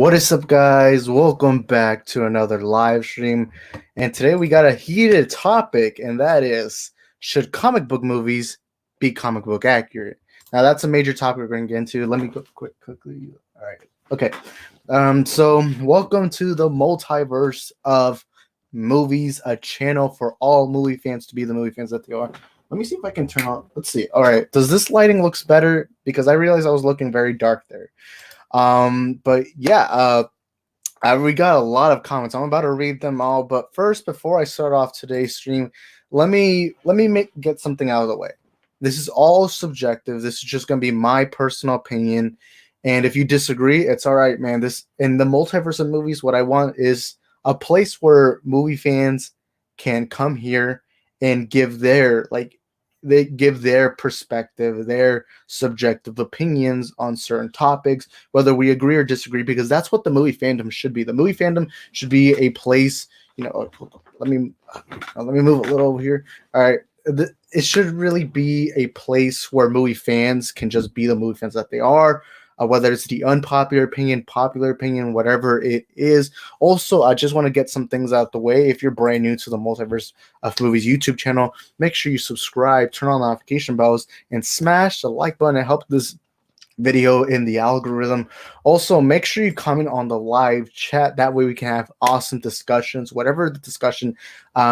What is up, guys? Welcome back to another live stream. And today we got a heated topic, and that is, should comic book movies be comic book accurate? Now, that's a major topic we're going to get into. Let me go quickly. All right. Okay. So welcome to the multiverse of movies, a channel for all movie fans to be the movie fans that they are. Let me see if I can turn on. Let's see. All right. Does this lighting looks better? Because I realized I was looking very dark there. But yeah, we got a lot of comments. I'm about to read them all, but first, before I start off today's stream, let me get something out of the way. This is all subjective. This is just gonna be my personal opinion, and if you disagree, it's all right, man. This in the multiverse of movies, what I want is a place where movie fans can come here and give their they give their perspective, their subjective opinions on certain topics, whether we agree or disagree, because that's what the movie fandom should be. The movie fandom should be a place, let me move a little over here. All right. It should really be a place where movie fans can just be the movie fans that they are, whether it's the unpopular opinion, popular opinion, whatever it is. Also, I just want to get some things out the way. If you're brand new to the Multiverse of Movies YouTube channel, make sure you subscribe, turn on notification bells, and smash the like button to help this video in the algorithm. Also, make sure you comment on the live chat. That way we can have awesome discussions, whatever the discussion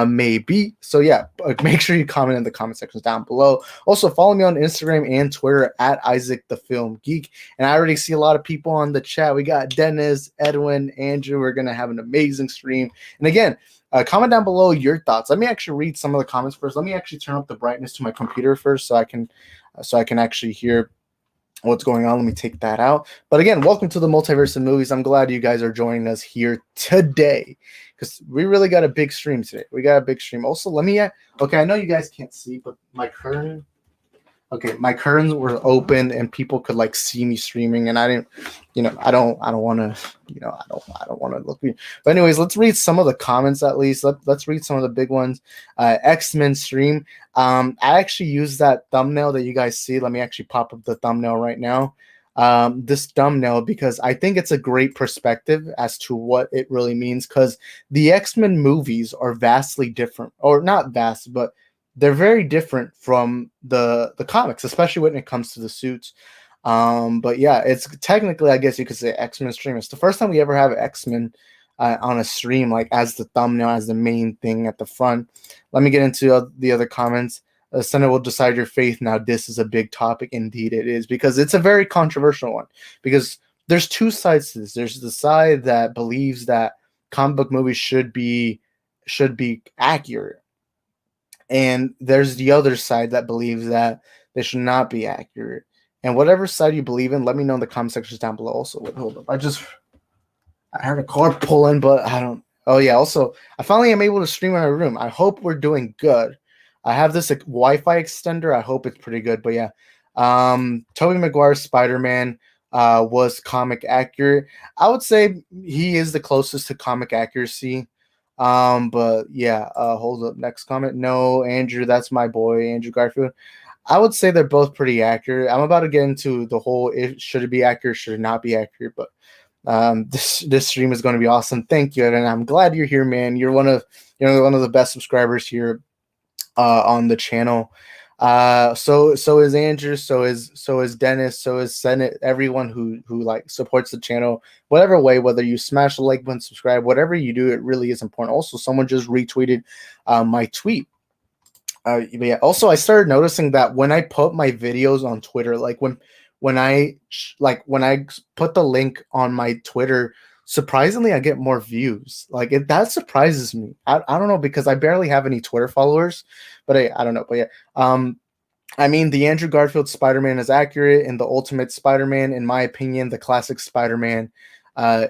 may be. So yeah, make sure you comment in the comment sections down below. Also, follow me on Instagram and Twitter at Isaac the Film Geek. And I already see a lot of people on the chat. We got Dennis, Edwin, Andrew. We're gonna have an amazing stream. And again, comment down below your thoughts. Let me actually read some of the comments first. Let me actually turn up the brightness to my computer first, so I can actually hear what's going on. Let me take that out. But again, welcome to the Multiverse of Movies. I'm glad you guys are joining us here today, because we really got a big stream today. We got a big stream. Also, let me okay, I know you guys can't see, but my curtains were open and people could like see me streaming, and I didn't, I don't want to, I don't want to look weird. But anyways, let's read some of the comments at least. Let's read some of the big ones. X-Men stream. I actually used that thumbnail that you guys see. Let me actually pop up the thumbnail right now. This thumbnail, because I think it's a great perspective as to what it really means, because the X-Men movies are vastly different, or not vast, but they're very different from the comics, especially when it comes to the suits. But yeah, it's technically, I guess you could say, X-Men stream. It's the first time we ever have X-Men on a stream, like as the thumbnail, as the main thing at the front. Let me get into the other comments. Senate will decide your faith. Now, this is a big topic. Indeed, it is, because it's a very controversial one. Because there's two sides to this. There's the side that believes that comic book movies should be accurate, and there's the other side that believes that they should not be accurate. And whatever side you believe in, let me know in the comment sections down below. Also, wait, hold up. I heard a car pulling, but I don't. Oh yeah. Also, I finally am able to stream in my room. I hope we're doing good. I have this Wi-Fi extender. I hope it's pretty good. But yeah, Tobey Maguire's Spider-Man was comic accurate. I would say he is the closest to comic accuracy. But yeah, hold up. Next comment. No, Andrew, that's my boy, Andrew Garfield. I would say they're both pretty accurate. I'm about to get into the whole should it be accurate, should it not be accurate, but this stream is going to be awesome. Thank you, and I'm glad you're here, man. You're one of the best subscribers here on the channel. So is Andrew, so is Dennis, so is Senate, everyone who like supports the channel, whatever way, whether you smash the like button, subscribe, whatever you do, it really is important. Also, someone just retweeted my tweet. Yeah. Also, I started noticing that when I put my videos on Twitter, like when I put the link on my Twitter, surprisingly, I get more views. Like that surprises me. I don't know, because I barely have any Twitter followers, but I don't know. But yeah, I mean, the Andrew Garfield Spider-Man is accurate, and the Ultimate Spider-Man, in my opinion, the classic Spider-Man,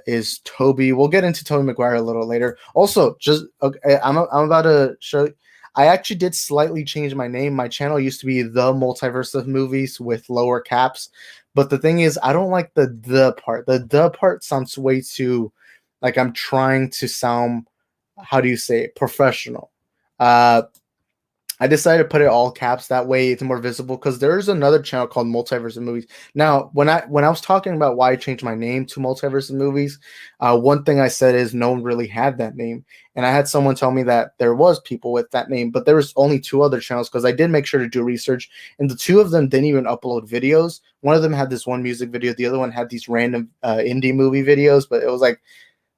is Tobey. We'll get into Tobey Maguire a little later. Also, just okay, I'm about to show. I actually did slightly change my name. My channel used to be The Multiverse of Movies with lower caps. But the thing is, I don't like the part. The part sounds way too like I'm trying to sound, how do you say it, professional. I decided to put it all caps, that way it's more visible, because there's another channel called Multiverse of Movies. Now, when I was talking about why I changed my name to Multiverse of Movies, one thing I said is no one really had that name, and I had someone tell me that there was people with that name, but there was only two other channels, because I did make sure to do research, and the two of them didn't even upload videos. One of them had this one music video, the other one had these random indie movie videos, but it was like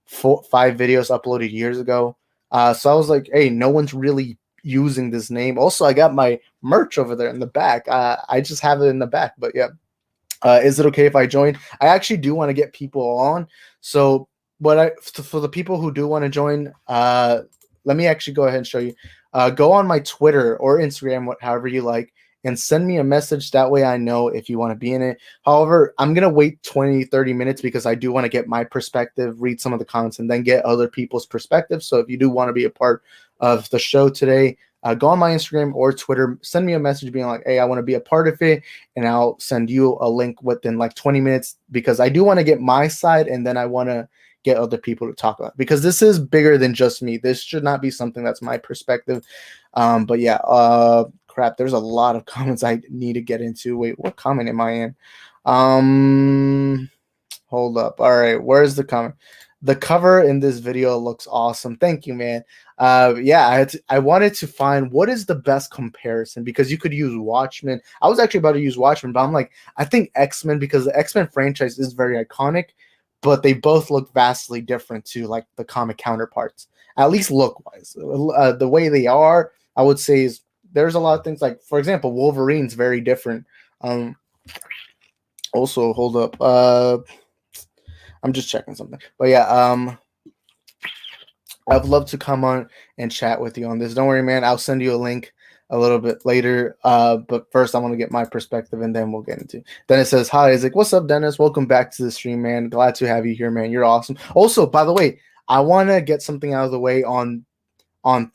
5 videos uploaded years ago. So I was like, hey, no one's really using this name. Also, I got my merch over there in the back. I just have it in the back, but yeah. Is it okay if I join? I actually do want to get people on. So, for the people who do want to join, let me actually go ahead and show you. Go on my Twitter or Instagram, however you like, and send me a message. That way I know if you want to be in it. However, I'm going to wait 20, 30 minutes because I do want to get my perspective, read some of the comments, and then get other people's perspective. So if you do want to be a part of the show today, go on my Instagram or Twitter, send me a message being like, hey, I want to be a part of it, and I'll send you a link within like 20 minutes, because I do want to get my side, and then I want to get other people to talk about, because this is bigger than just me. This should not be something that's my perspective. But yeah, crap, there's a lot of comments I need to get into. Wait, what comment am I in? Hold up. All right, where's the comment? The cover in this video looks awesome. Thank you, man. Yeah, I wanted to find what is the best comparison, because you could use Watchmen. I was actually about to use Watchmen, but I'm like, I think X-Men, because the X-Men franchise is very iconic, but they both look vastly different to like the comic counterparts, at least look-wise. The way they are, I would say, is there's a lot of things, like, for example, Wolverine's very different. Also, hold up. I'm just checking something. But yeah, I'd love to come on and chat with you on this. Don't worry, man. I'll send you a link a little bit later. But first, I want to get my perspective, and then we'll get into. Dennis says, "Hi, Isaac. What's up, Dennis? Welcome back to the stream, man. Glad to have you here, man. You're awesome. Also, by the way, I want to get something out of the way on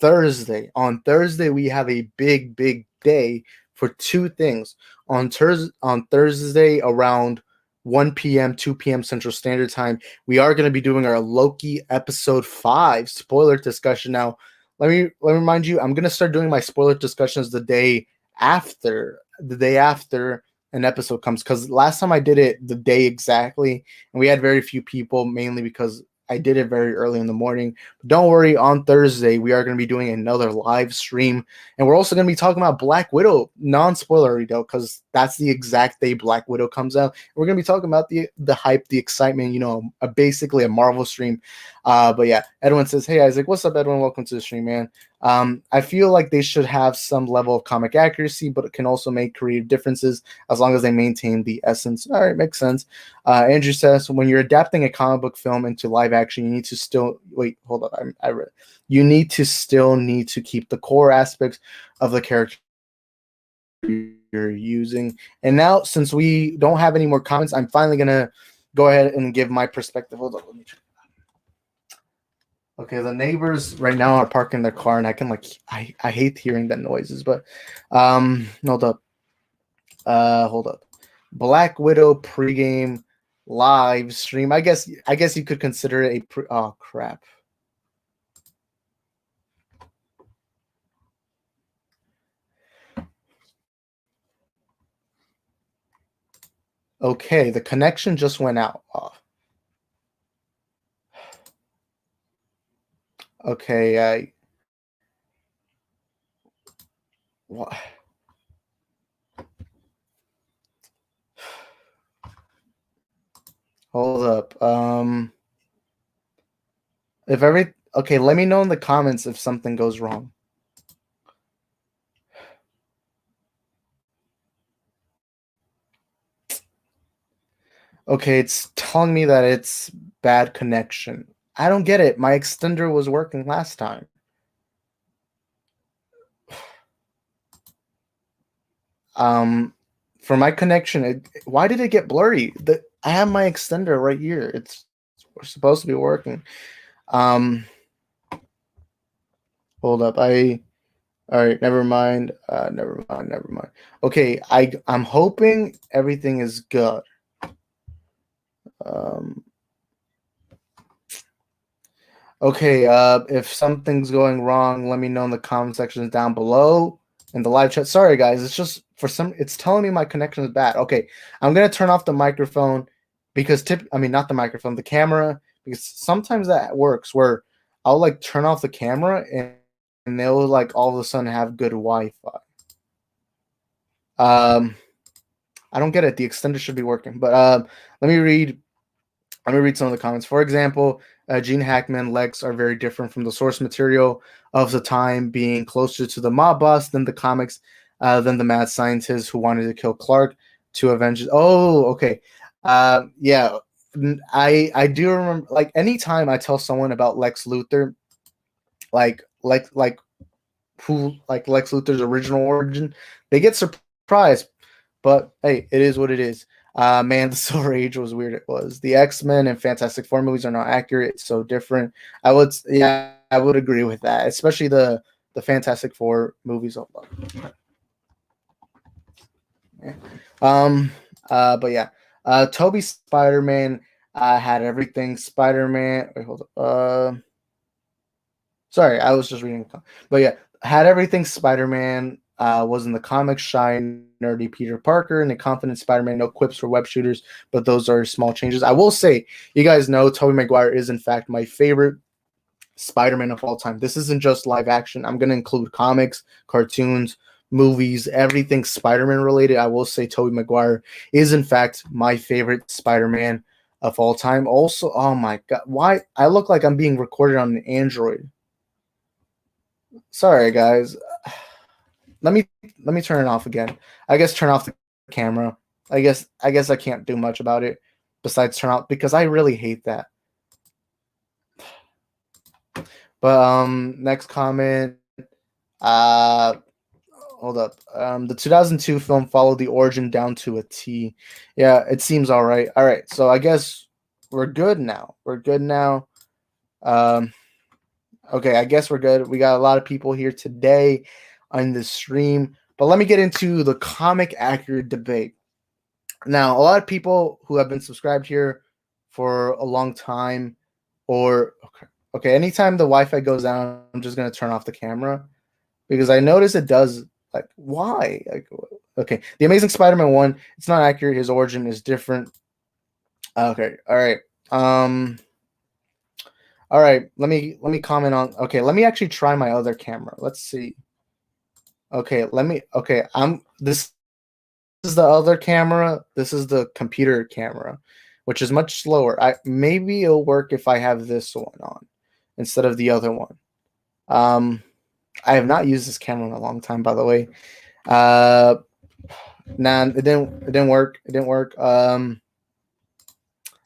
Thursday. On Thursday, we have a big day for two things. On Thursday around 1 p.m., 2 p.m. Central Standard Time, we are going to be doing our Loki episode 5 spoiler discussion. Now, let me remind you, I'm going to start doing my spoiler discussions the day after an episode comes, because last time I did it the day exactly, and we had very few people, mainly because I did it very early in the morning. But don't worry, on Thursday, we are going to be doing another live stream. And we're also going to be talking about Black Widow, non-spoilery though, because that's the exact day Black Widow comes out. We're going to be talking about the hype, the excitement, basically a Marvel stream. But yeah, Edwin says, hey, Isaac, what's up, Edwin? Welcome to the stream, man. I feel like they should have some level of comic accuracy, but it can also make creative differences as long as they maintain the essence. All right, makes sense. Andrew says, when you're adapting a comic book film into live action, you need to still wait. Hold on, I read. You need to keep the core aspects of the character you're using. And now, since we don't have any more comments, I'm finally gonna go ahead and give my perspective. Hold on, let me check. Okay, the neighbors right now are parking their car, and I can I hate hearing that noises, but hold up. Hold up. Black Widow pregame live stream. I guess you could consider it oh crap. Okay, the connection just went out. Oh. Okay, what? Hold up. If okay, let me know in the comments if something goes wrong. Okay, it's telling me that it's bad connection. I don't get it. My extender was working last time. For my connection, why did it get blurry? I have my extender right here. We're supposed to be working. Hold up. All right, never mind. Never mind. Okay, I'm hoping everything is good. Okay, if something's going wrong, let me know in the comment sections down below. in the live chat. Sorry, guys. It's just it's telling me my connection is bad. Okay, I'm gonna turn off the microphone because not the microphone, the camera, because sometimes that works where I'll like turn off the camera and they'll like all of a sudden have good Wi-Fi. I don't get it. The extender should be working, but let me read. Let me read some of the comments. For example, Gene Hackman Lex are very different from the source material of the time, being closer to the mob boss than the comics, than the mad scientist who wanted to kill Clark to avenge. Oh, okay. Yeah, I do remember. Like anytime I tell someone about Lex Luthor, like who like Lex Luthor's original origin, they get surprised. But hey, it is what it is. Man, the Silver Age was weird. It was the X-Men and Fantastic Four movies are not accurate. It's so different. I would agree with that, especially the Fantastic Four movies. Yeah. But yeah, Toby Spider-Man had everything. Spider-Man. Wait, hold up. Sorry, I was just reading. But yeah, had everything. Spider-Man was in the comics. Shy, nerdy Peter Parker, and the confident Spider-Man. No quips for web shooters, but those are small changes. I will say, you guys know Tobey Maguire is in fact my favorite Spider-Man of all time. This isn't just live action. I'm going to include comics, cartoons, movies, everything Spider-Man related. I will say Tobey Maguire is in fact my favorite Spider-Man of all time. Also, oh my god, why I look like I'm being recorded on an Android. Sorry, guys. Let me turn it off again. I guess turn off the camera. I guess I can't do much about it besides turn off because I really hate that. But next comment. Uh hold up. The 2002 film followed the origin down to a T. Yeah, it seems all right. All right. So I guess we're good now. We're good now. Um Okay, I guess we're good. We got a lot of people here today on the stream, but let me get into the comic accurate debate. Now, a lot of people who have been subscribed here for a long time, or okay, anytime the Wi-Fi goes down, I'm just gonna turn off the camera because I notice it does. Like, why? Like, okay, the Amazing Spider-Man 1, it's not accurate. His origin is different. Okay, all right. All right, let me comment on. Okay, let me actually try my other camera. Let's see. Okay, I'm this is the other camera. This is the computer camera, which is much slower. I maybe it'll work if I have this one on instead of the other one. Um I have not used this camera in a long time, by the way. Uh nah, it didn't work. It didn't work.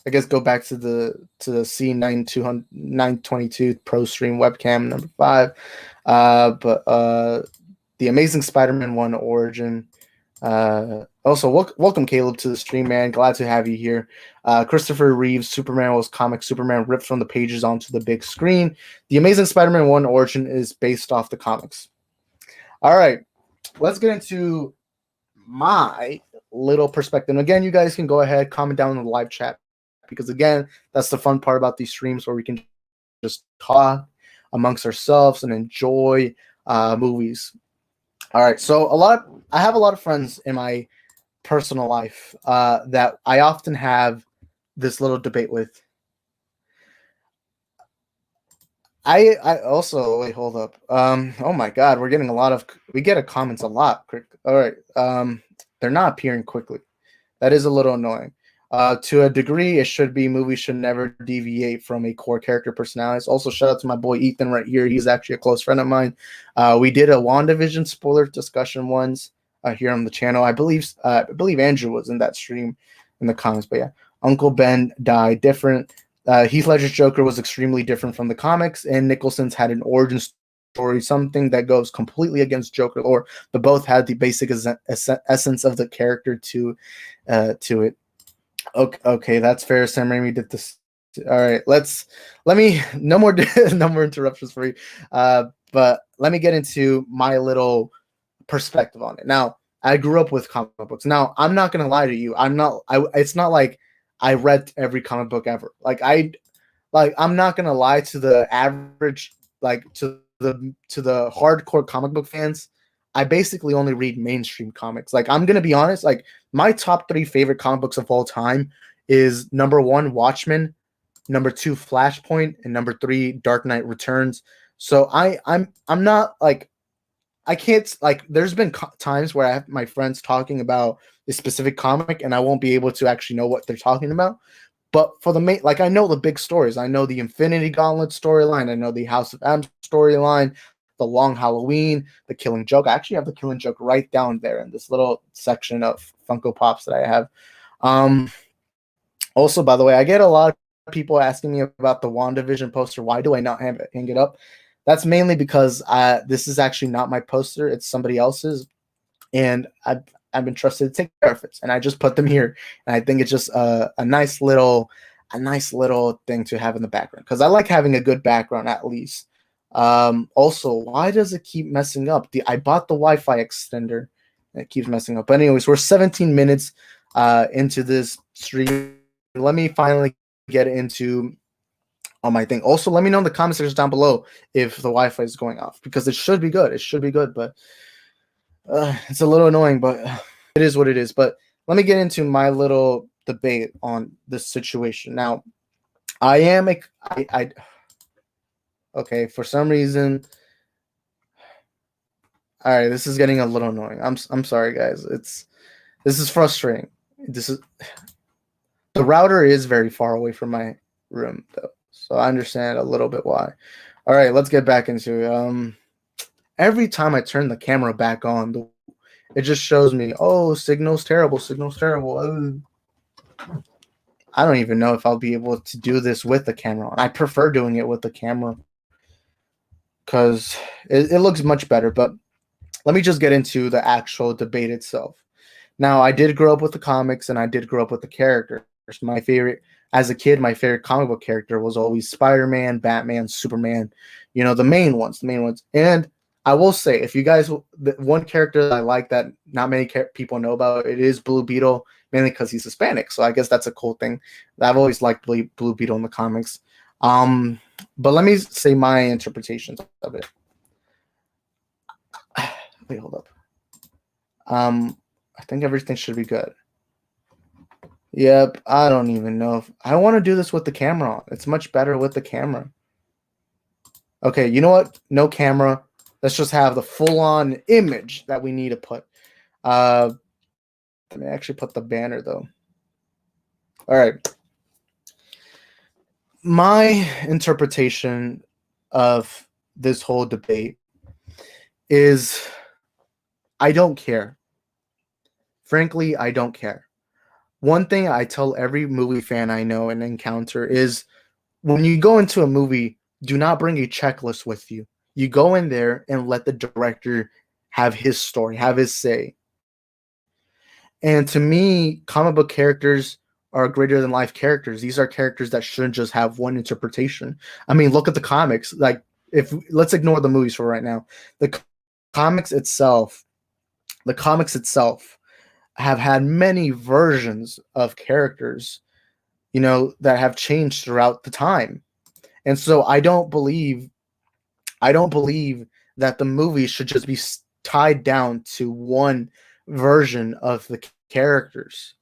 I guess go back to the C922 Pro Stream webcam number 5. But the Amazing Spider-Man 1 Origin. Also, welcome Caleb to the stream, man. Glad to have you here. Christopher Reeves, Superman was comic Superman ripped from the pages onto the big screen. The Amazing Spider-Man 1 Origin is based off the comics. All right, let's get into my little perspective. And again, you guys can go ahead, comment down in the live chat because again, that's the fun part about these streams where we can just talk amongst ourselves and enjoy movies. All right, so I have a lot of friends in my personal life that I often have this little debate with. I also wait, hold up. Oh my god, we get a comments a lot. All right. They're not appearing quickly. That is a little annoying. To a degree, it should be movies should never deviate from a core character personalities. Also, shout out to my boy Ethan right here. He's actually a close friend of mine. We did a WandaVision spoiler discussion once here on the channel. I believe Andrew was in that stream in the comments. But yeah, Uncle Ben died different. Heath Ledger's Joker was extremely different from the comics, and Nicholson's had an origin story, something that goes completely against Joker lore, but both had the basic essence of the character to it. Okay, that's fair. Sam Raimi did this. All right, let me no more no more interruptions for you. But let me get into my little perspective on it. Now, I grew up with comic books. Now, I'm not gonna lie to you. It's not like I read every comic book ever. I'm not gonna lie to the average, like to the hardcore comic book fans. I basically only read mainstream comics. Like, I'm gonna be honest, like my top 3 favorite comic books of all time is number 1 Watchmen, number 2 Flashpoint, and number 3 Dark Knight Returns. So I'm not like, I can't, like, there's been times where I have my friends talking about a specific comic and I won't be able to actually know what they're talking about. But for the main, like, I know the big stories. I know the Infinity Gauntlet storyline. I know the House of M storyline, the Long Halloween, the Killing Joke. I actually have the Killing Joke right down there in this little section of Funko Pops that I have. Um, Also, by the way, I get a lot of people asking me about the WandaVision poster. Why do I not hang it up? That's mainly because this is actually not my poster. It's somebody else's, and I've been trusted to take care of it, and I just put them here. And I think it's just a nice little thing to have in the background, because I like having a good background at least. Also, why does it keep messing up? I bought the Wi-Fi extender, and it keeps messing up. But anyways, we're 17 minutes into this stream. Let me finally get into on my thing. Also, let me know in the comment section down below if the Wi-Fi is going off, because it should be good. It should be good, but it's a little annoying, but it is what it is. But let me get into my little debate on this situation. Now, I am okay, for some reason. All right, this is getting a little annoying. I'm sorry, guys. This is frustrating. The router is very far away from my room, though, so I understand a little bit why. All right, let's get back into it. Every time I turn the camera back on, it just shows me, oh, signal's terrible, signal's terrible. I don't even know if I'll be able to do this with the camera on. I prefer doing it with the camera because it looks much better. But let me just get into the actual debate itself. Now, I did grow up with the comics, and I did grow up with the characters. My favorite, as a kid, my favorite comic book character was always Spider-Man, Batman, Superman, the main ones, And I will say, if you guys, the one character that I like that not many people know about, it is Blue Beetle, mainly because he's Hispanic. So I guess that's a cool thing. I've always liked Blue Beetle in the comics. But let me say my interpretations of it. Wait, hold up. I think everything should be good. Yep, I don't even know if I want to do this with the camera on. It's much better with the camera. Okay, you know what? No camera. Let's just have the full-on image that we need to put. Let me actually put the banner, though. All right. My interpretation of this whole debate is I don't care. Frankly, I don't care. One thing I tell every movie fan I know and encounter is when you go into a movie, do not bring a checklist with you. You go in there and let the director have his story, have his say. And to me, comic book characters are greater than life characters. These are characters that shouldn't just have one interpretation. I mean, look at the comics. Like, let's ignore the movies for right now. The comics itself have had many versions of characters, that have changed throughout the time. And so I don't believe that the movie should just be tied down to one version of the characters.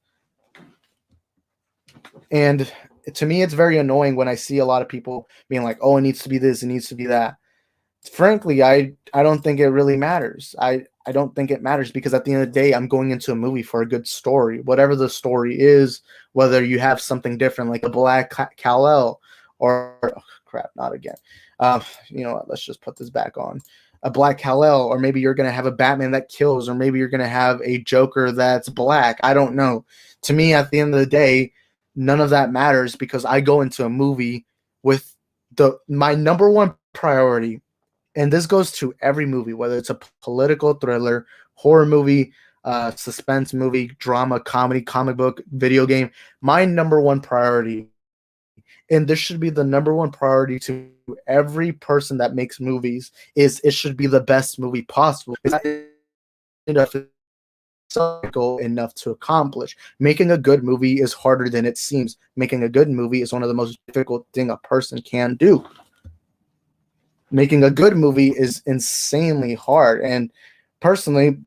And to me, it's very annoying when I see a lot of people being like, oh, it needs to be this, it needs to be that. Frankly, I don't think it really matters. I don't think it matters, because at the end of the day, I'm going into a movie for a good story. Whatever the story is, whether you have something different like a Black Kal-El or crap, not again. You know what? Let's just put this back on. A Black Kal-El, or maybe you're going to have a Batman that kills, or maybe you're going to have a Joker that's black. I don't know. To me, at the end of the day, none of that matters, because I go into a movie with my number one priority. And this goes to every movie, whether it's a political thriller, horror movie, suspense movie, drama, comedy, comic book, video game. My number one priority, and this should be the number one priority to every person that makes movies, is it should be the best movie possible. Enough to accomplish. Making a good movie is harder than it seems. Making a good movie is one of the most difficult thing a person can do. Making a good movie is insanely hard. And personally,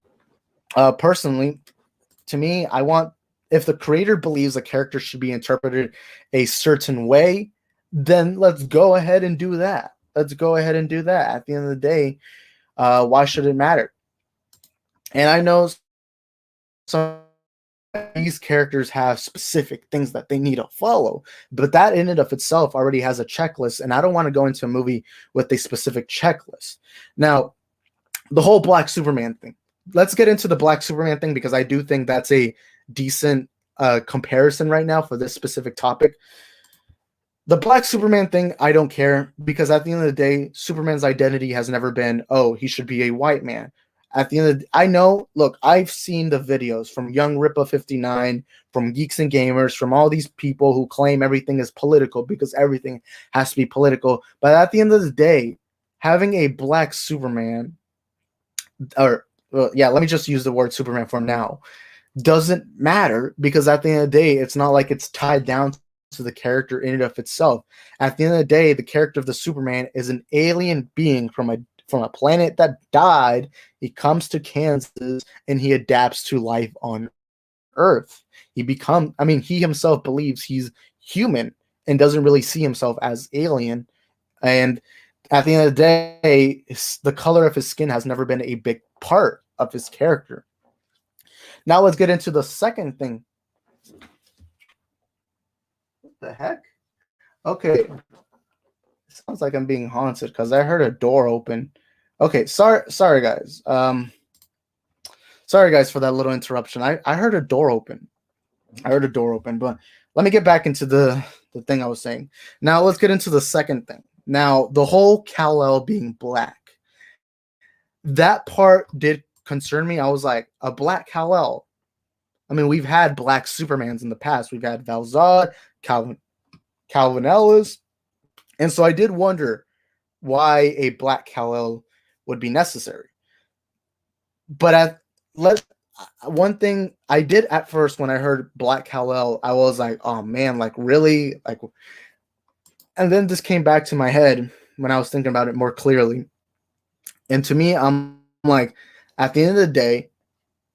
personally, to me, I want, if the creator believes a character should be interpreted a certain way, then let's go ahead and do that. Let's go ahead and do that. At the end of the day, why should it matter? And I know some these characters have specific things that they need to follow, but that in and of itself already has a checklist, and I don't want to go into a movie with a specific checklist. Now, the whole Black Superman thing. Let's get into the Black Superman thing because I do think that's a decent comparison right now for this specific topic. The Black Superman thing, I don't care because at the end of the day, Superman's identity has never been, oh, he should be a white man. At the end of the, I know, look, I've seen the videos from Young Rippa 59, from Geeks and Gamers, from all these people who claim everything is political because everything has to be political. But at the end of the day, having a Black Superman, or yeah, let me just use the word Superman for now, doesn't matter because at the end of the day, it's not like it's tied down to the character in and of itself. At the end of the day, the character of the Superman is an alien being from a planet that died. He comes to Kansas and he adapts to life on Earth. He himself believes he's human and doesn't really see himself as alien. And at the end of the day, the color of his skin has never been a big part of his character. Now let's get into the second thing. What the heck? Okay. It sounds like I'm being haunted because I heard a door open. Okay, sorry guys. Sorry guys for that little interruption. I heard a door open. But let me get back into the thing I was saying. Now let's get into the second thing. Now, the whole Kal-El being black. That part did concern me. I was like, a black Kal-El. I mean, we've had black Supermans in the past. We've had Val-Zod, Calvin Ellis. And so I did wonder why a black Kal-El would be necessary. But one thing I did at first when I heard Black Kal-El, I was like, oh man, like really? Like, and then this came back to my head when I was thinking about it more clearly. And to me, I'm like, at the end of the day,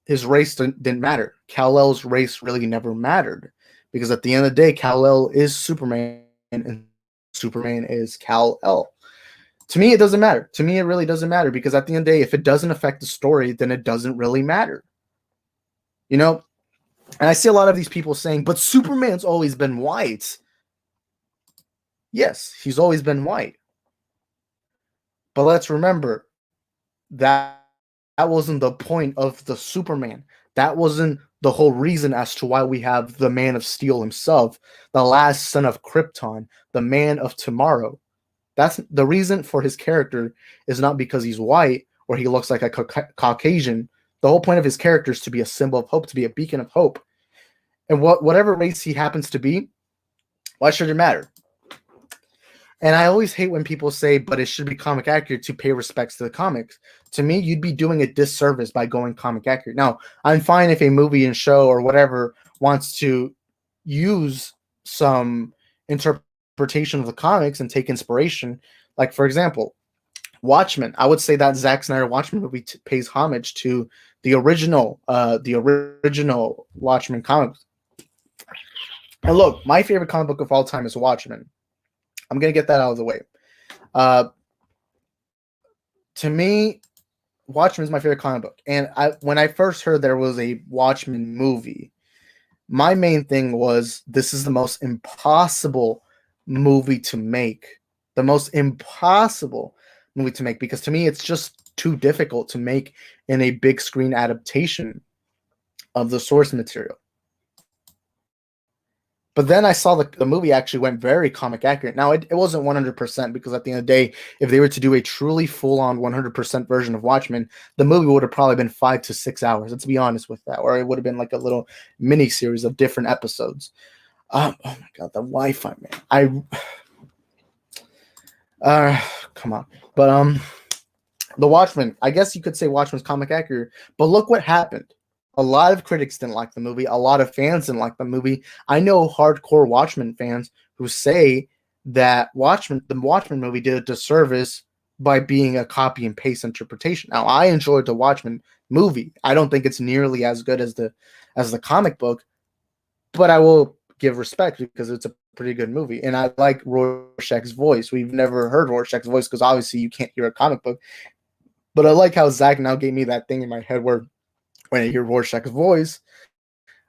his race didn't matter. Kal-El's race really never mattered. Because at the end of the day, Kal-El is Superman and Superman is Kal-El. To me, it doesn't matter. To me, it really doesn't matter because at the end of the day, if it doesn't affect the story, then it doesn't really matter. You know? And I see a lot of these people saying, but Superman's always been white. Yes, he's always been white. But let's remember that wasn't the point of the Superman. That wasn't the whole reason as to why we have the Man of Steel himself, the last son of Krypton, the Man of Tomorrow. That's the reason for his character is not because he's white or he looks like a Caucasian. The whole point of his character is to be a symbol of hope, to be a beacon of hope. And whatever race he happens to be, why should it matter? And I always hate when people say, but it should be comic accurate to pay respects to the comics. To me, you'd be doing a disservice by going comic accurate. Now, I'm fine if a movie and show or whatever wants to use some interpretation of the comics and take inspiration. Like, for example, Watchmen. I would say that Zack Snyder Watchmen movie pays homage to the original Watchmen comics. And look, my favorite comic book of all time is Watchmen. I'm going to get that out of the way. To me, Watchmen is my favorite comic book. And when I first heard there was a Watchmen movie, my main thing was this is the most impossible movie to make. The most impossible movie to make. Because to me, it's just too difficult to make in a big screen adaptation of the source material. But then I saw the movie actually went very comic accurate. Now, it wasn't 100% because at the end of the day, if they were to do a truly full-on 100% version of Watchmen, the movie would have probably been 5 to 6 hours. Let's be honest with that. Or it would have been like a little mini-series of different episodes. Oh my God, the Wi-Fi, man. Come on. But the Watchmen, I guess you could say Watchmen's comic accurate. But look what happened. A lot of critics didn't like the movie. A lot of fans didn't like the movie. I know hardcore Watchmen fans who say that the Watchmen movie did a disservice by being a copy and paste interpretation. Now, I enjoyed the Watchmen movie. I don't think it's nearly as good as the comic book, but I will give respect because it's a pretty good movie. And I like Rorschach's voice. We've never heard Rorschach's voice because obviously you can't hear a comic book. But I like how Zach now gave me that thing in my head where when I hear Rorschach's voice,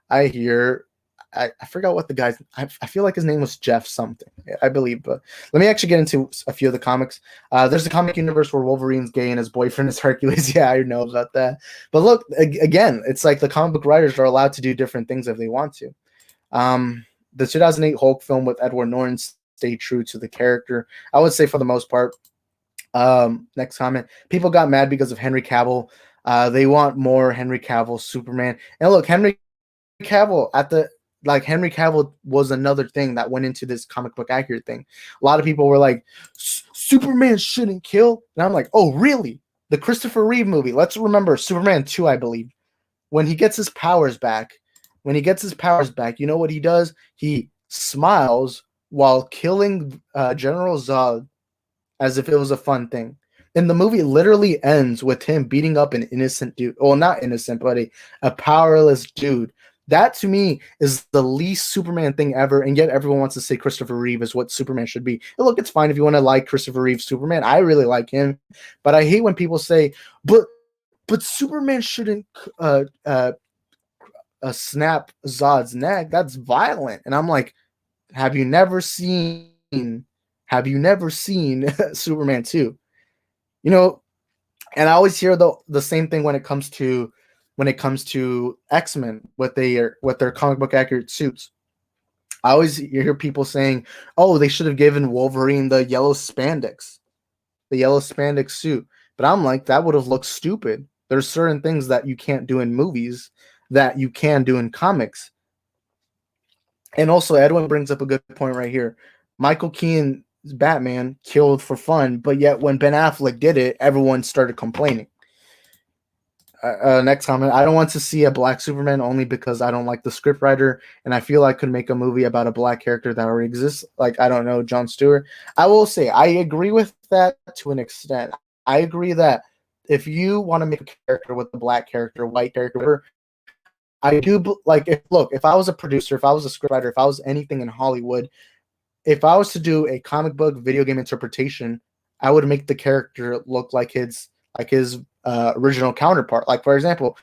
I hear I forgot what the guy's. I feel like his name was Jeff something, I believe. But let me actually get into a few of the comics. There's a comic universe where Wolverine's gay and his boyfriend is Hercules. Yeah, I know about that. But look, again, it's like the comic book writers are allowed to do different things if they want to. The 2008 Hulk film with Edward Norton stayed true to the character, I would say, for the most part. Next comment. People got mad because of Henry Cavill. They want more Henry Cavill Superman. And look, Henry Cavill was another thing that went into this comic book accurate thing. A lot of people were like, Superman shouldn't kill. And I'm like, oh, really? The Christopher Reeve movie. Let's remember Superman 2, I believe. When he gets his powers back, you know what he does? He smiles while killing General Zod as if it was a fun thing. And the movie literally ends with him beating up an innocent dude. Well, not innocent, but a powerless dude. That to me is the least Superman thing ever, and yet everyone wants to say Christopher Reeve is what Superman should be. And look, it's fine if you want to like Christopher Reeve Superman. I really like him, but I hate when people say, but Superman shouldn't snap Zod's neck. That's violent. And I'm like, have you never seen Superman 2? You know, and I always hear the same thing when it comes to X-Men with their comic book accurate suits. I always hear people saying, "Oh, they should have given Wolverine the yellow spandex suit." But I'm like, that would have looked stupid. There's certain things that you can't do in movies that you can do in comics. And also, Edwin brings up a good point right here. Michael Keaton's Batman killed for fun, but yet when Ben Affleck did it, everyone started complaining. Next comment. I don't want to see a black Superman only because I don't like the scriptwriter, and I feel I could make a movie about a black character that already exists. Like, I don't know, Jon Stewart. I will say I agree with that to an extent. I agree that if you want to make a character with a black character, white character, whatever, I do like. If I was a producer, if I was a scriptwriter, if I was anything in Hollywood, if I was to do a comic book video game interpretation, I would make the character look like his original counterpart. Like, for example,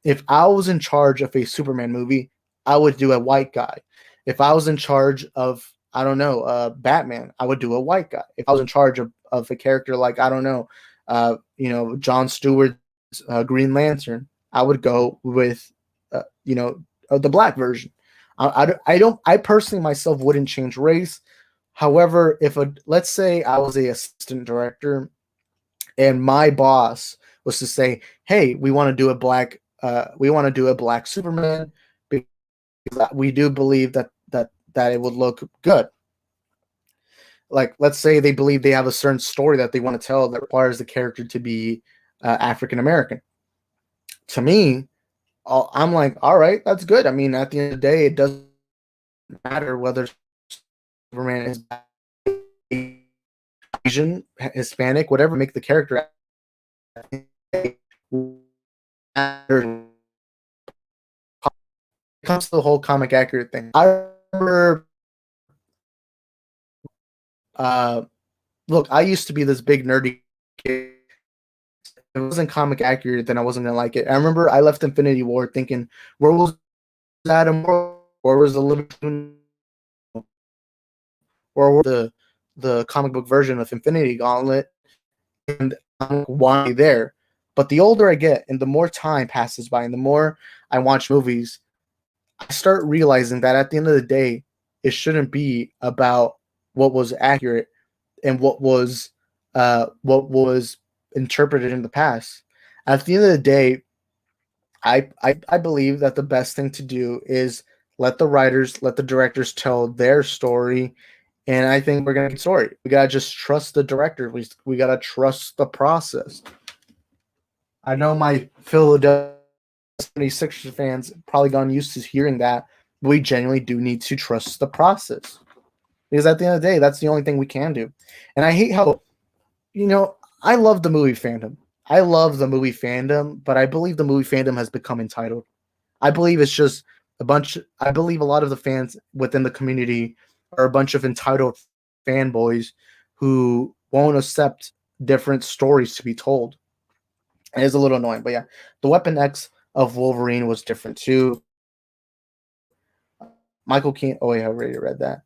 if I was in charge of a Superman movie, I would do a white guy. If I was in charge of, I don't know, Batman, I would do a white guy. If I was in charge of a character like, I don't know, Jon Stewart's Green Lantern, I would go with, the black version. I personally myself wouldn't change race. However, let's say I was a assistant director and my boss was to say, "Hey, we want to do a black Superman because we do believe that it would look good." Like, let's say they believe they have a certain story that they want to tell that requires the character to be African American. To me, I'm like, all right, that's good. I mean, at the end of the day, it doesn't matter whether Superman is Asian, Hispanic, whatever. Make the character. It comes to the whole comic accurate thing. I remember. Look, I used to be this big nerdy kid. If it wasn't comic accurate, then I wasn't gonna like it. I remember I left Infinity War thinking, where was Adam? Where was the Liberty? Or were the comic book version of Infinity Gauntlet? And I'm why there. But the older I get, and the more time passes by, and the more I watch movies, I start realizing that at the end of the day, it shouldn't be about what was accurate and what was interpreted in the past. At the end of the day, I believe that the best thing to do is let the directors tell their story, and I think we're gonna get story. We gotta just trust the director. We gotta trust the process. I know my Philadelphia 76ers fans probably gotten used to hearing that. But we genuinely do need to trust the process because at the end of the day, that's the only thing we can do. And I hate how I love the movie fandom. I love the movie fandom, but I believe the movie fandom has become entitled. I believe it's just I believe a lot of the fans within the community are a bunch of entitled fanboys who won't accept different stories to be told. And it's a little annoying, but yeah, the Weapon X of Wolverine was different too. Michael Keaton. Oh, yeah, I already read that.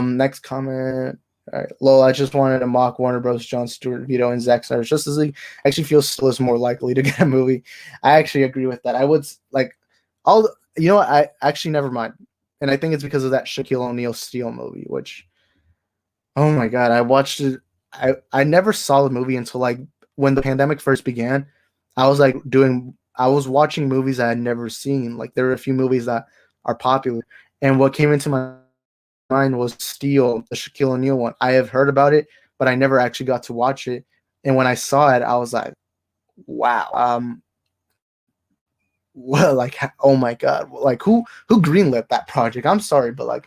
Next comment. All right, Lol, I just wanted to mock Warner Bros. John Stewart, Vito, and Zack Snyder's Justice League. Actually, feels still is more likely to get a movie. I actually agree with that. I would like, all. You know what? I actually never mind, and I think it's because of that Shaquille O'Neal Steel movie. Which, oh my god, I watched it. I never saw the movie until like when the pandemic first began. I was watching movies I had never seen. Like there were a few movies that are popular, and what came into my mind was Steel, the Shaquille O'Neal one. I have heard about it, but I never actually got to watch it. And when I saw it, I was like, wow. Well, like, oh my god, like who greenlit that project? I'm sorry, but like,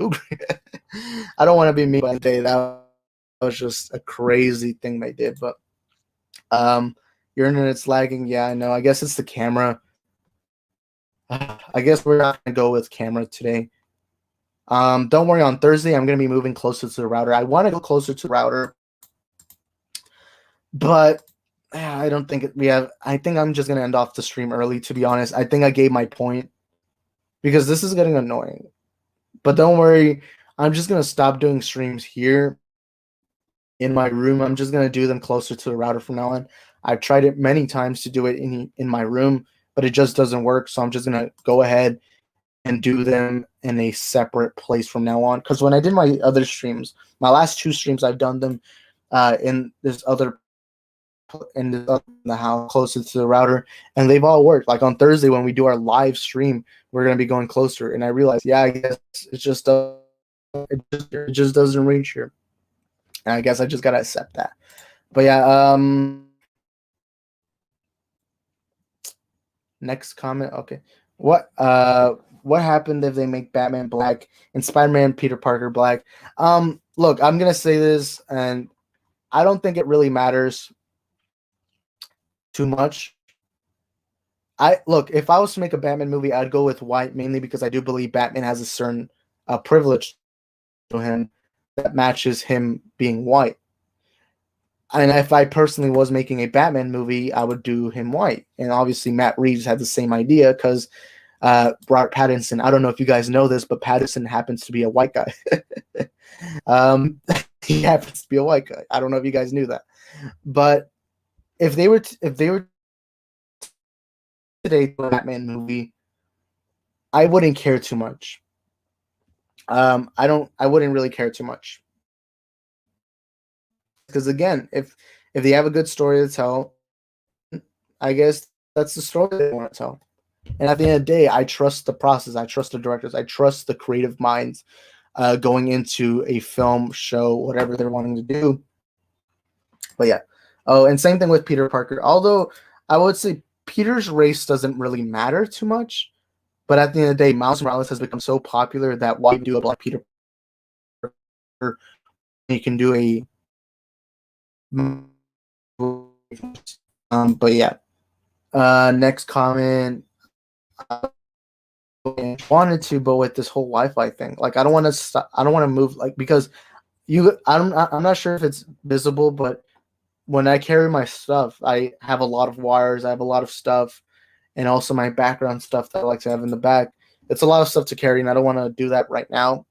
I don't want to be mean, but that was just a crazy thing they did. But your internet's lagging. Yeah, I know. I guess it's the camera. I guess we're not gonna go with camera today. Don't worry. On Thursday, I'm gonna be moving closer to the router. I want to go closer to the router, but I don't think we have. I think I'm just gonna end off the stream early. To be honest, I think I gave my point because this is getting annoying. But don't worry, I'm just gonna stop doing streams here in my room. I'm just gonna do them closer to the router from now on. I've tried it many times to do it in my room, but it just doesn't work. So I'm just gonna go ahead and do them in a separate place from now on. Because when I did my other streams, my last two streams, I've done them in this other in the house closer to the router, and they've all worked. Like on Thursday when we do our live stream, we're gonna be going closer, and I realized, yeah, I guess it just doesn't reach here. And I guess I just gotta accept that. But yeah, next comment. Okay, what happened if they make Batman black and Spider-Man Peter Parker black? Look, I'm gonna say this, and I don't think it really matters too much. If I was to make a Batman movie, I'd go with white mainly because I do believe Batman has a certain privilege to him that matches him being white. And if I personally was making a Batman movie, I would do him white. And obviously, Matt Reeves had the same idea because Robert Pattinson. I don't know if you guys know this, but Pattinson happens to be a white guy. um, he happens to be a white guy. I don't know if you guys knew that, but if they were today a Batman movie, I wouldn't care too much. I wouldn't really care too much because again, if they have a good story to tell, I guess that's the story they want to tell. And at the end of the day, I trust the process. I trust the directors. I trust the creative minds going into a film, show, whatever they're wanting to do. But yeah. Oh, and same thing with Peter Parker. Although I would say Peter's race doesn't really matter too much. But at the end of the day, Miles Morales has become so popular that why do a Black Peter Parker, you can do a but yeah. Next comment. Wanted to, but with this whole Wi-Fi thing, like I don't want to stop. I don't want to move, like because I'm not sure if it's visible, but when I carry my stuff, I have a lot of wires. I have a lot of stuff, and also my background stuff that I like to have in the back. It's a lot of stuff to carry, and I don't want to do that right now.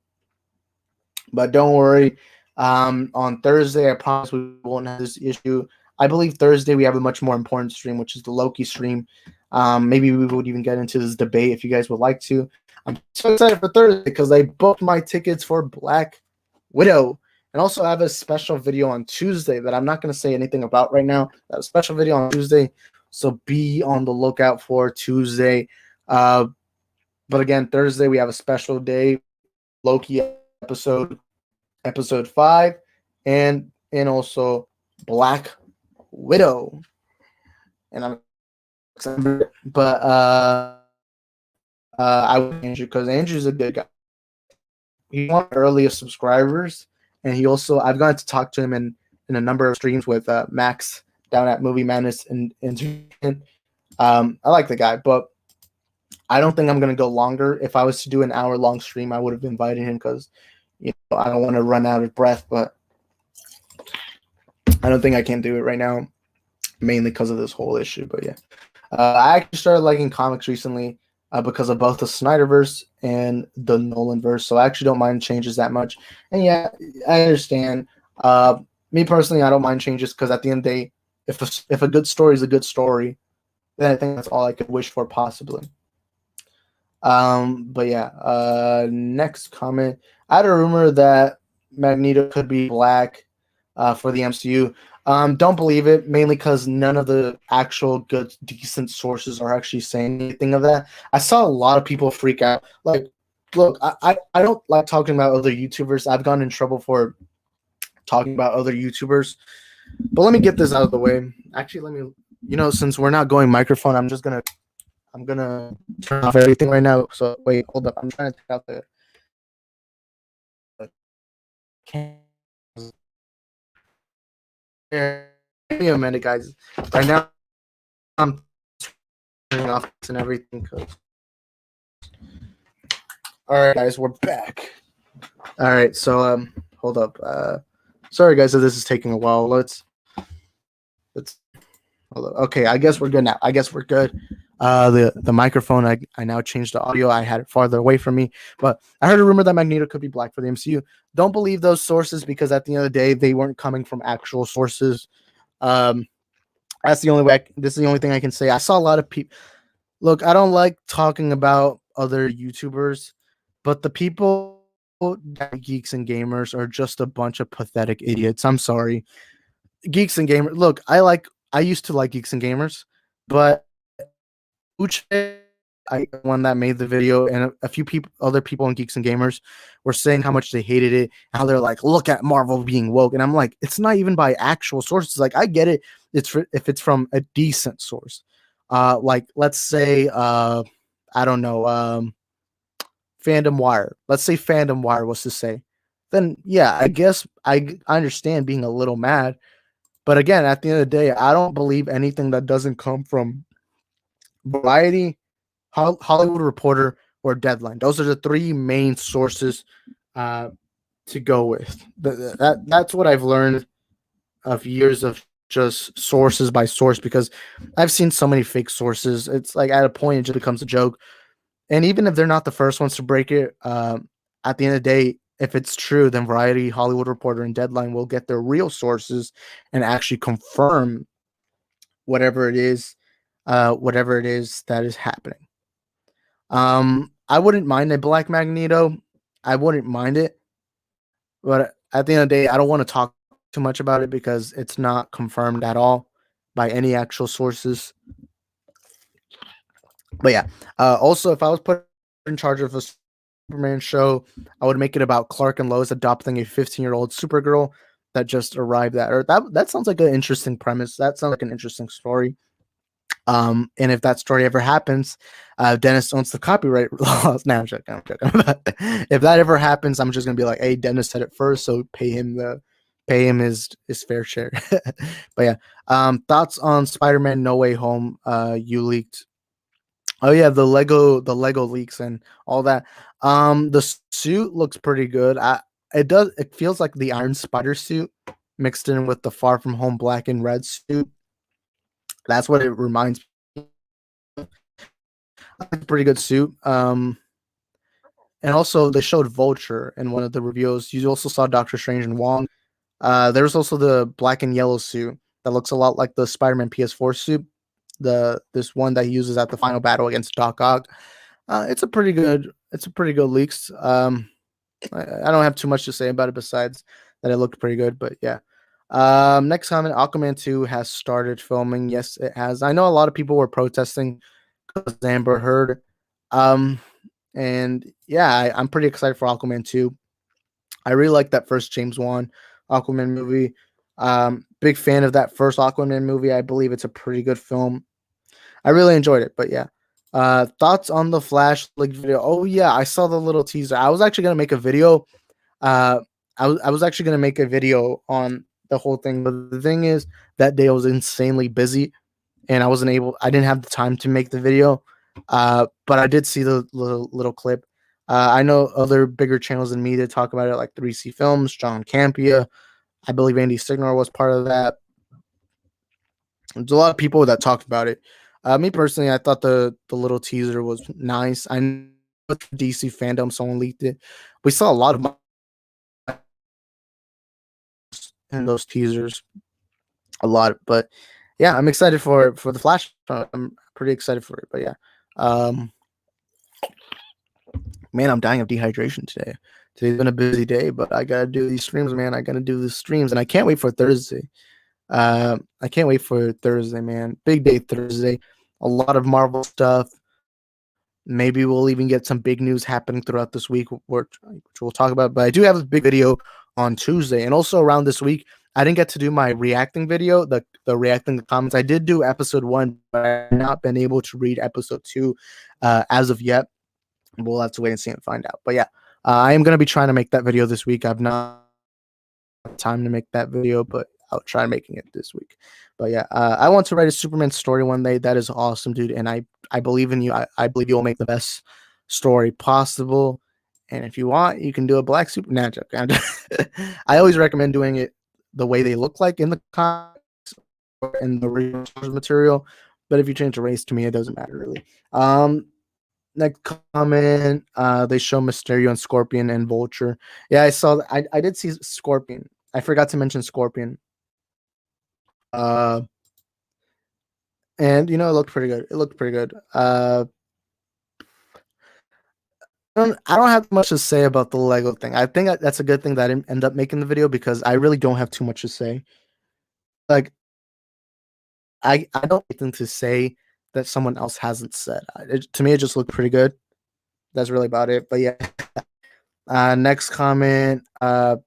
But don't worry. On Thursday, I promise we won't have this issue. I believe Thursday we have a much more important stream, which is the Loki stream. Maybe we would even get into this debate if you guys would like to. I'm so excited for Thursday because I booked my tickets for Black Widow. And also, I have a special video on Tuesday that I'm not going to say anything about right now. I have a special video on Tuesday, so be on the lookout for Tuesday. But again, Thursday we have a special day, Loki episode 5, and also Black Widow. And I'm excited, but I would Andrew because Andrew's a good guy. He's one of the earliest subscribers, and he also I've gotten to talk to him in in a number of streams with Max down at Movie Madness and Entertainment. I like the guy, but I don't think I'm gonna go longer. If I was to do an hour long stream, I would have invited him because I don't want to run out of breath. But I don't think I can do it right now, mainly because of this whole issue. But yeah, I actually started liking comics recently because of both the Snyderverse and the Nolanverse. So I actually don't mind changes that much. And yeah, I understand. Me personally, I don't mind changes because at the end of the day, if a good story is a good story, then I think that's all I could wish for possibly. But yeah, next comment. I had a rumor that Magneto could be black for the MCU. Don't believe it, mainly because none of the actual good, decent sources are actually saying anything of that. I saw a lot of people freak out. Like, look, I don't like talking about other YouTubers. I've gotten in trouble for talking about other YouTubers. But let me get this out of the way. Actually, let me, since we're not going microphone, I'm gonna turn off everything right now. So wait, hold up. I'm trying to take out the cameras. Give me a minute, guys. Right now, I'm turning off and everything. All right, guys, we're back. All right, so hold up. Sorry, guys, if this is taking a while. Let's. Hold up. Okay, I guess we're good now. I guess we're good. The microphone, I now changed the audio. I had it farther away from me, but I heard a rumor that Magneto could be black for the MCU. Don't believe those sources because at the end of the day, they weren't coming from actual sources. That's the only way. This is the only thing I can say. I saw a lot of people. Look, I don't like talking about other YouTubers, but the people that Geeks and Gamers are just a bunch of pathetic idiots. I'm sorry, Geeks and Gamers. Look, I used to like Geeks and Gamers, but Uche, one that made the video, and a few other people on Geeks and Gamers were saying how much they hated it, how they're like, look at Marvel being woke, and I'm like, it's not even by actual sources. Like, I get it, if it's from a decent source, like let's say, I don't know, Fandom Wire. Let's say Fandom Wire was to say, then yeah, I guess I understand being a little mad, but again, at the end of the day, I don't believe anything that doesn't come from Variety, Hollywood Reporter, or Deadline. Those are the three main sources to go with. That's what I've learned of years of just sources by source because I've seen so many fake sources. It's like at a point it just becomes a joke. And even if they're not the first ones to break it, at the end of the day, if it's true, then Variety, Hollywood Reporter, and Deadline will get their real sources and actually confirm whatever it is that is happening. I wouldn't mind a Black Magneto. I wouldn't mind it, but at the end of the day, I don't want to talk too much about it because it's not confirmed at all by any actual sources. But yeah, also if I was put in charge of a Superman show, I would make it about Clark and Lois adopting a 15-year-old Supergirl that just arrived at Earth. That sounds like an interesting premise. That sounds like an interesting story. And if that story ever happens, Dennis owns the copyright laws. Now I'm joking. If that ever happens, I'm just gonna be like, "Hey, Dennis said it first, so pay him his fair share." But yeah, thoughts on Spider-Man: No Way Home? You leaked. Oh yeah, the Lego leaks and all that. The suit looks pretty good. It feels like the Iron Spider suit mixed in with the Far From Home black and red suit. That's what it reminds me of. A pretty good suit. And also they showed Vulture in one of the reviews. You also saw Doctor Strange and Wong. There's also the black and yellow suit that looks a lot like the Spider-Man PS4 suit. This one that he uses at the final battle against Doc Ock. It's a pretty good leaks. I don't have too much to say about it besides that it looked pretty good, but yeah. Next comment, Aquaman 2 has started filming. Yes, it has. I know a lot of people were protesting because Amber Heard. And yeah, I'm pretty excited for Aquaman 2. I really like that first James Wan Aquaman movie. Big fan of that first Aquaman movie. I believe it's a pretty good film. I really enjoyed it, but yeah. Thoughts on the Flash leak video? Oh yeah, I saw the little teaser. I was actually gonna make a video. I was actually gonna make a video on the whole thing. But the thing is, that day I was insanely busy, and I didn't have the time to make the video. But I did see the little clip. I know other bigger channels than me that talk about it, like 3C Films, John Campia. I believe Andy Signor was part of that. There's a lot of people that talked about it. Me personally, I thought the little teaser was nice. I know it's DC fandom, someone leaked it. We saw a lot of in those teasers, a lot. But yeah, I'm excited for the Flash. I'm pretty excited for it. But yeah, um, man, I'm dying of dehydration today. Today's been a busy day, but I gotta do these streams, man. I gotta do the streams, and I can't wait for Thursday. I can't wait for Thursday, man. Big day Thursday. A lot of Marvel stuff. Maybe we'll even get some big news happening throughout this week, which we'll talk about. But I do have a big video on Tuesday, and also around this week, I didn't get to do my reacting video, the reacting the comments. I did do episode 1, but I've not been able to read episode 2 as of yet. We'll have to wait and see and find out. But yeah, I am gonna be trying to make that video this week. I've not had time to make that video, but I'll try making it this week. But yeah, I want to write a Superman story one day. That is awesome, dude. And I believe in you. I believe you'll make the best story possible. And if you want, you can do a black super. Nah, joke. I always recommend doing it the way they look like in the comics or in the original source material. But if you change the race, to me, it doesn't matter really. Next comment, they show Mysterio and Scorpion and Vulture. Yeah, I saw that. I did see Scorpion. I forgot to mention Scorpion. Uh, and you know, it looked pretty good. It looked pretty good. I don't have much to say about the Lego thing. I think that's a good thing that I didn't end up making the video because I really don't have too much to say. Like, I don't have anything to say that someone else hasn't said. To me, it just looked pretty good. That's really about it. But yeah, next comment by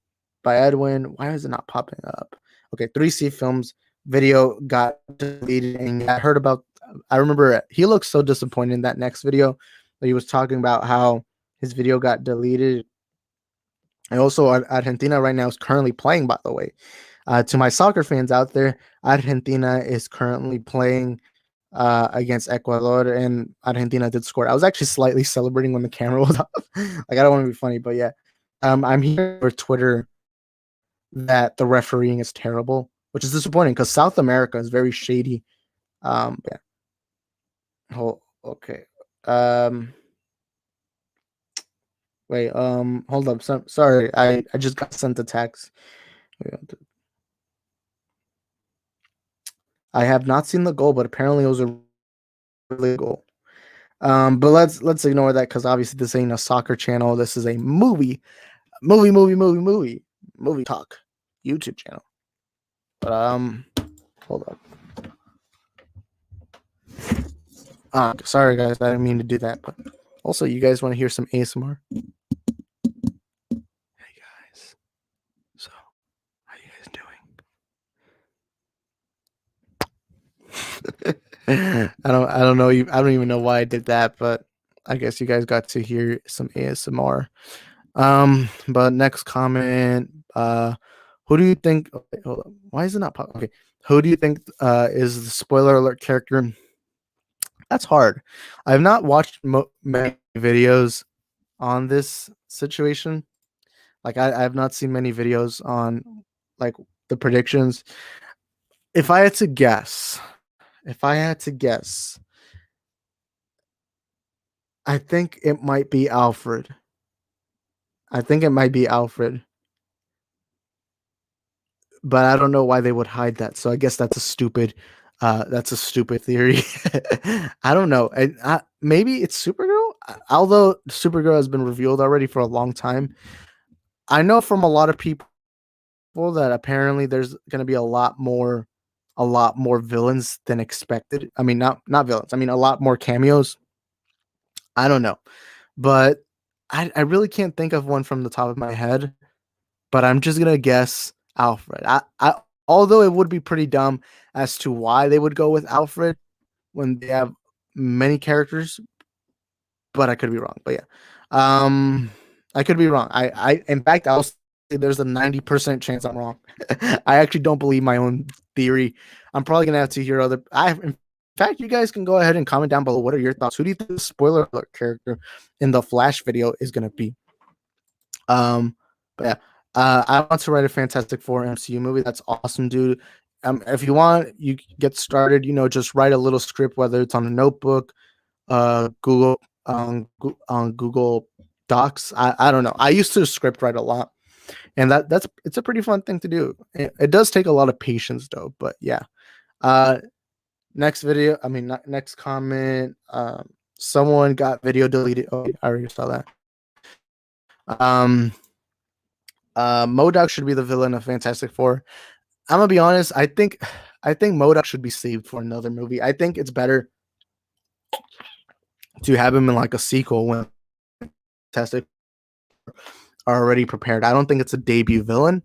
Edwin. Why is it not popping up? Okay, 3C Films video got deleted, and I heard about. I remember he looked so disappointed in that next video that he was talking about how his video got deleted. And also, Argentina right now is currently playing. By the way, to my soccer fans out there, Argentina is currently playing against Ecuador, and Argentina did score. I was actually slightly celebrating when the camera was off. Like, I don't want to be funny, but yeah, I'm hearing for Twitter that the refereeing is terrible, which is disappointing because South America is very shady. Yeah. Okay. Wait. Hold up. Sorry. I just got sent a text. I have not seen the goal, but apparently it was a really goal. But let's ignore that because obviously this ain't a soccer channel. This is a movie talk YouTube channel. But hold up. Sorry guys, I didn't mean to do that. But also, you guys want to hear some ASMR? Hey guys, so how you guys doing? I don't know. I don't even know why I did that, but I guess you guys got to hear some ASMR. But next comment. Who do you think? Okay, hold on. Why is it not pop? Okay, who do you think is the spoiler alert character? That's hard. I have not watched many videos on this situation. Like, I have not seen many videos on like the predictions. If I had to guess, I think it might be Alfred. But I don't know why they would hide that. So I guess that's a stupid theory. I don't know. Maybe it's Supergirl. Although Supergirl has been revealed already for a long time. I know from a lot of people that apparently there's going to be a lot more villains than expected. I mean, not villains. I mean, a lot more cameos. I don't know, but I really can't think of one from the top of my head. But I'm just gonna guess Alfred. Although it would be pretty dumb as to why they would go with Alfred when they have many characters, but I could be wrong. But yeah, I could be wrong. In fact, I was there's a 90% chance I'm wrong. I actually don't believe my own theory. I'm probably gonna have to hear other. In fact, you guys can go ahead and comment down below. What are your thoughts? Who do you think the spoiler alert character in the Flash video is gonna be? Um, but yeah, I want to write a Fantastic Four MCU movie. That's awesome, dude. If you want, you get started. Just write a little script, whether it's on a notebook, Google, on Google Docs. I don't know. I used to script write a lot, and it's a pretty fun thing to do. It does take a lot of patience, though. But yeah. Uh, next video. I mean, next comment. Someone got video deleted. Oh, I already saw that. MODOK should be the villain of Fantastic Four. I'm gonna be honest. I think MODOK should be saved for another movie. I think it's better to have him in like a sequel when Fantastic are already prepared. I don't think it's a debut villain,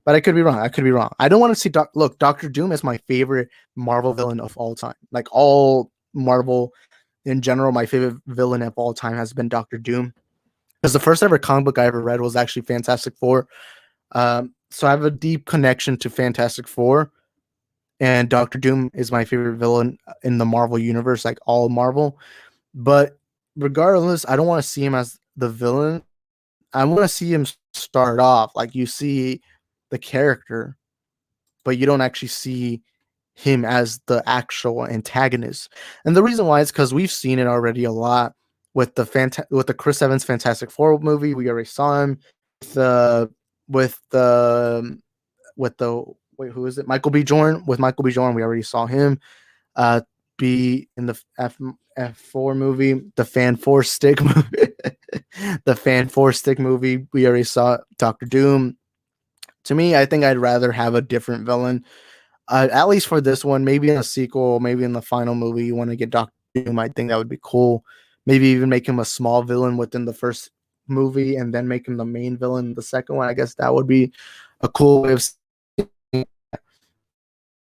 but I could be wrong. I don't want to see look. Doctor Doom is my favorite Marvel villain of all time. Like all Marvel in general, my favorite villain of all time has been Doctor Doom. Because the first ever comic book I ever read was actually Fantastic Four. So I have a deep connection to Fantastic Four, and Doctor Doom is my favorite villain in the Marvel universe, like all Marvel. But regardless, I don't want to see him as the villain. I want to see him start off like you see the character, but you don't actually see him as the actual antagonist. And the reason why is because we've seen it already a lot with the Chris Evans Fantastic Four movie. We already saw him with the with the with the wait, who is it? Michael B. Jordan. With Michael B. Jordan, we already saw him be in the F4 movie, the Fan Four Stick movie. The Fan Four Stick movie. We already saw Doctor Doom. To me, I think I'd rather have a different villain. At least for this one, maybe in a sequel, maybe in the final movie, you want to get Doctor Doom. I think that would be cool. Maybe even make him a small villain within the first movie, and then make him the main villain in the second one. I guess that would be a cool way of.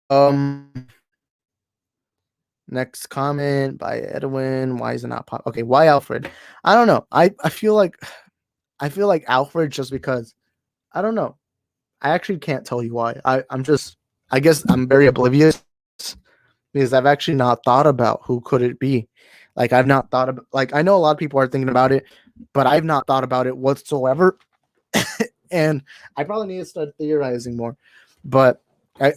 Um. Next comment by Edwin. Why is it not pop? Okay, why Alfred? I don't know. I feel like Alfred just because I don't know. I actually can't tell you why. I guess I'm very oblivious because I've actually not thought about who could it be. Like I've not thought about like I know a lot of people are thinking about it, but I've not thought about it whatsoever. And I probably need to start theorizing more. But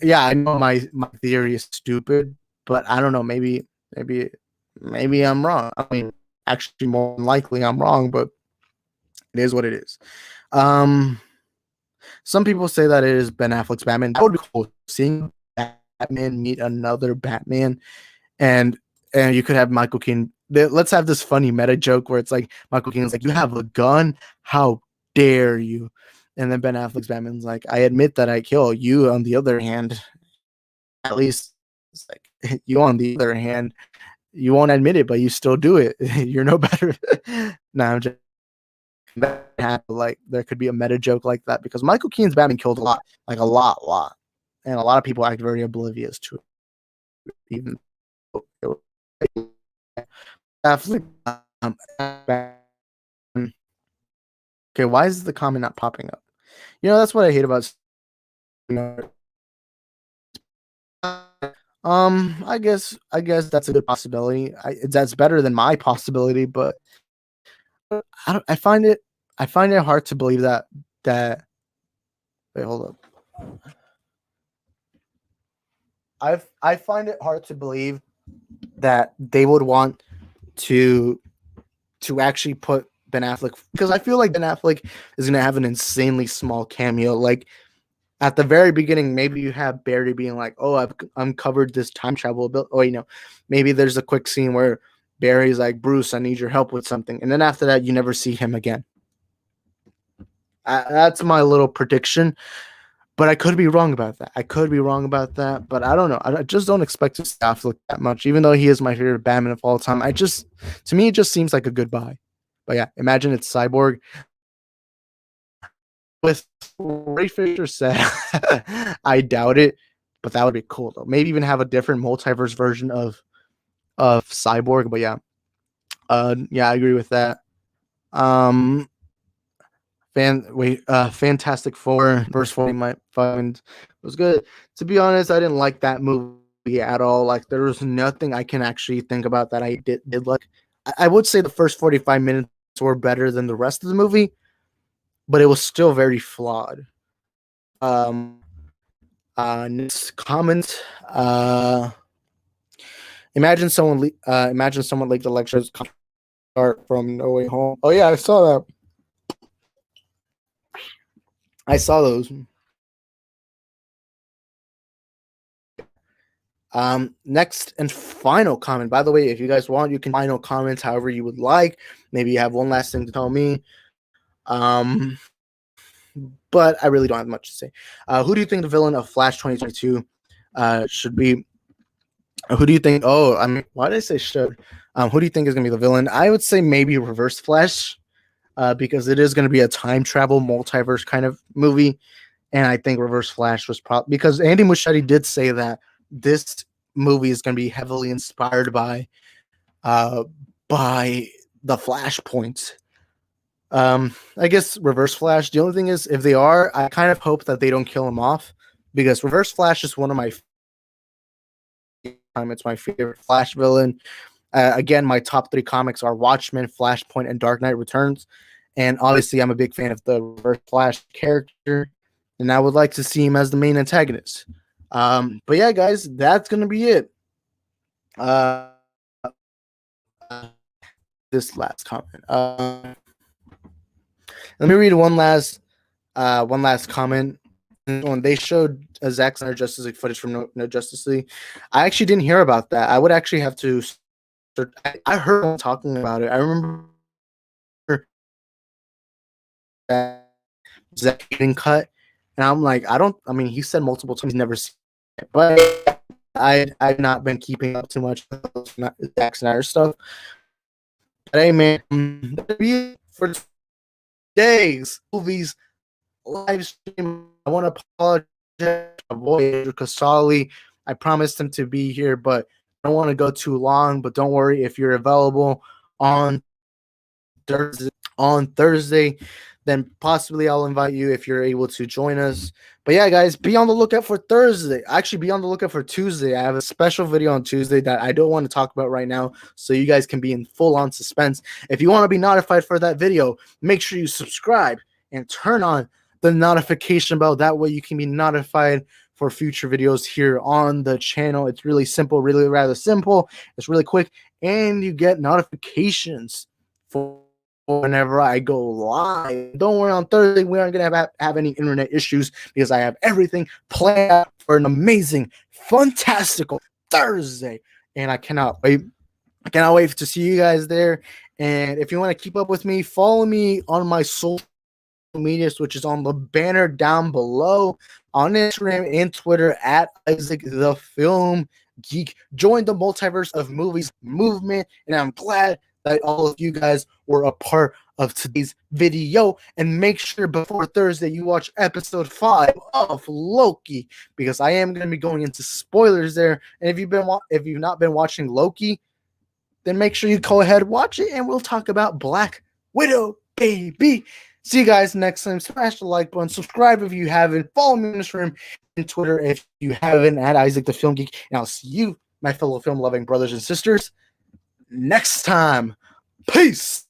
yeah, I know my theory is stupid, but I don't know. Maybe I'm wrong. I mean, actually, more than likely I'm wrong, but it is what it is. Some people say that it is Ben Affleck's Batman. That would be cool. Seeing Batman meet another Batman, and you could have Michael Keaton. Let's have this funny meta joke where it's like Michael Keaton's like, "You have a gun? How dare you?" And then Ben Affleck's Batman's like, "I admit that I kill you. On the other hand, at least it's like you. On the other hand, you won't admit it, but you still do it. You're no better." Nah, I'm just like there could be a meta joke like that because Michael Keaton's Batman killed a lot, like a lot, and a lot of people act very oblivious to it. Even Affleck, okay, why is the comment not popping up? That's what I hate about. I guess that's a good possibility. That's better than my possibility, but I find it hard to believe that. Wait, hold up. I find it hard to believe that they would want to actually put Ben Affleck because I feel like Ben Affleck is gonna have an insanely small cameo. Like at the very beginning, maybe you have Barry being like, "Oh, I've uncovered this time travel ability." Or maybe there's a quick scene where Barry's like, "Bruce, I need your help with something," and then after that, you never see him again. That's my little prediction, but I could be wrong about that. But I don't know. I just don't expect to see Affleck that much, even though he is my favorite Batman of all time. To me, it just seems like a goodbye. But yeah, imagine it's Cyborg with Ray Fisher said. I doubt it, but that would be cool though. Maybe even have a different multiverse version of Cyborg. But yeah, yeah, I agree with that. Um, Fantastic Four verse 40 might find was good. To be honest, I didn't like that movie at all. Like there was nothing I can actually think about that I did like. I would say the first 45 minutes were better than the rest of the movie, but it was still very flawed. Um Next comment. Imagine someone leaked the lectures start from No Way Home. Oh yeah, I saw that. I saw those. Next and final comment. By the way, if you guys want, you can final comments however you would like. Maybe you have one last thing to tell me. Um, but I really don't have much to say. Who do you think the villain of Flash 2022 should be? Who do you think? Oh, I mean, why did I say should? Who do you think is gonna be the villain? I would say maybe Reverse Flash, because it is gonna be a time travel multiverse kind of movie. And I think Reverse Flash was probably because Andy Muschietti did say that this movie is going to be heavily inspired uh, by the Flashpoint. I guess Reverse Flash. The only thing is, if they are, I kind of hope that they don't kill him off because Reverse Flash is one of my. It's my favorite Flash villain. Again, my top 3 comics are Watchmen, Flashpoint, and Dark Knight Returns. And obviously, I'm a big fan of the Reverse Flash character, and I would like to see him as the main antagonist. But yeah, guys, that's gonna be it. This last comment. Let me read one last comment. When they showed a Zack Snyder Justice League footage from No Justice League, I actually didn't hear about that. I would actually have to. I heard him talking about it. I remember that Zack getting cut, and I'm like, I don't. I mean, he said multiple times he's never seen it, but I've not been keeping up too much with Zack Snyder stuff. But hey, man, for days movies live stream. I want to apologize to my boy Andrew Casali. I promised him to be here, but I don't want to go too long. But don't worry, if you're available on Thursday, then possibly I'll invite you if you're able to join us. But yeah, guys, be on the lookout for Thursday. Actually, be on the lookout for Tuesday. I have a special video on Tuesday that I don't want to talk about right now, so you guys can be in full-on suspense. If you want to be notified for that video, make sure you subscribe and turn on the notification bell. That way you can be notified for future videos here on the channel. It's really simple, really rather simple. It's really quick, and you get notifications for whenever I go live. Don't worry, on Thursday we aren't gonna have any internet issues because I have everything planned out for an amazing, fantastical Thursday, and I cannot wait. I cannot wait to see you guys there. And if you want to keep up with me, follow me on my social medias, which is on the banner down below on Instagram and Twitter at Isaac the Film Geek. Join the Multiverse of Movies movement, and I'm glad that all of you guys were a part of today's video. And make sure before Thursday you watch episode 5 of Loki, because I am going to be going into spoilers there. And if you've not been watching Loki, then make sure you go ahead, watch it, and we'll talk about Black Widow, baby. See you guys next time. Smash the like button. Subscribe if you haven't. Follow me on Instagram and Twitter if you haven't, at Isaac the Film Geek. And I'll see you, my fellow film-loving brothers and sisters, next time. Peace.